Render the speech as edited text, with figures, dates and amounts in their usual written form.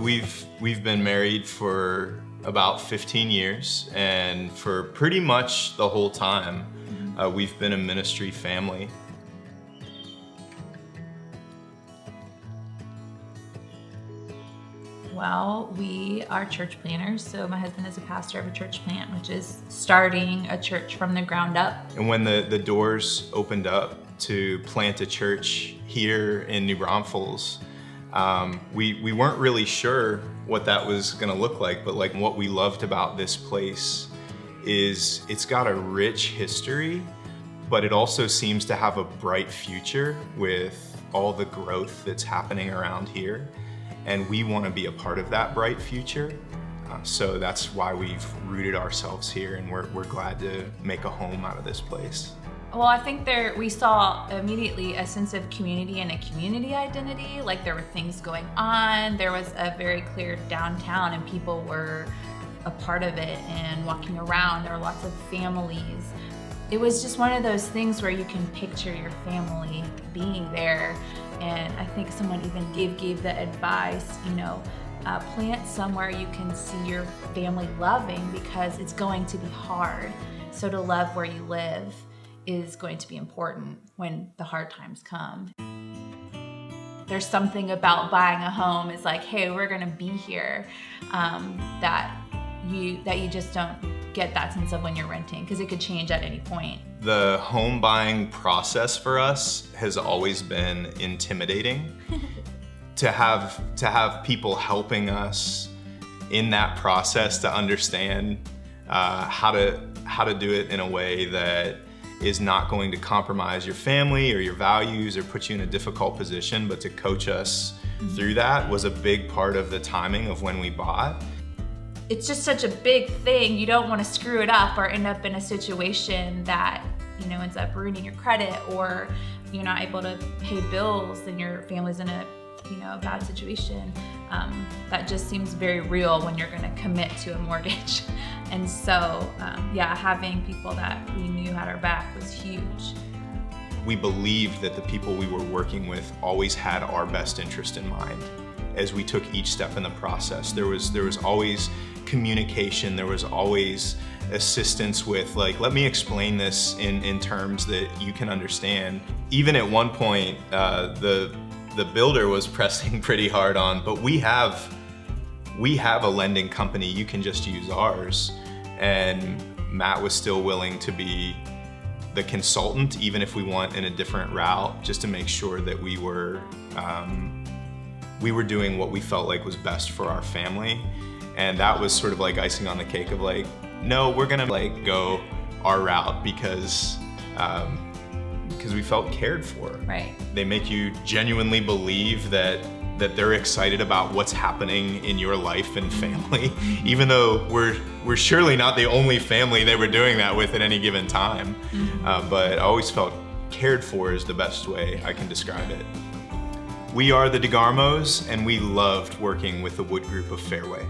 We've been married for about 15 years, and for pretty much the whole time, we've been a ministry family. Well, we are church planners, so my husband is a pastor of a church plant, which is starting a church from the ground up. And when the doors opened up to plant a church here in New Braunfels, we weren't really sure what that was gonna look like, but like what we loved about this place is it's got a rich history, but it also seems to have a bright future with all the growth that's happening around here. And we want to be a part of that bright future. So that's why we've rooted ourselves here, and we're glad to make a home out of this place. Well, I think we saw immediately a sense of community and a community identity. Like there were things going on. There was a very clear downtown and people were a part of it and walking around. There were lots of families. It was just one of those things where you can picture your family being there. And I think someone even gave the advice, plant somewhere you can see your family loving, because it's going to be hard. So to love where you live is going to be important when the hard times come. There's something about buying a home is like, hey, we're gonna be here, that you just don't get that sense of when you're renting, because it could change at any point. The home buying process for us has always been intimidating. to have people helping us in that process to understand how to do it in a way that is not going to compromise your family or your values or put you in a difficult position, but to coach us through that was a big part of the timing of when we bought. It's just such a big thing. You don't want to screw it up or end up in a situation that, ends up ruining your credit, or you're not able to pay bills and your family's in a, bad situation. That just seems very real when you're going to commit to a mortgage. And so, having people that we knew had our back was huge. We believed that the people we were working with always had our best interest in mind. As we took each step in the process, there was always communication, there was always assistance with like, let me explain this in terms that you can understand. Even at one point, the builder was pressing pretty hard on, but we have a lending company, you can just use ours. And Matt was still willing to be the consultant, even if we went in a different route, just to make sure that we were doing what we felt like was best for our family. And that was sort of like icing on the cake of like, no, we're gonna like go our route because we felt cared for. Right. They make you genuinely believe that they're excited about what's happening in your life and family, even though we're surely not the only family they were doing that with at any given time. But I always felt cared for is the best way I can describe it. We are the DeGarmeaux's, and we loved working with the Wood Group of Fairway.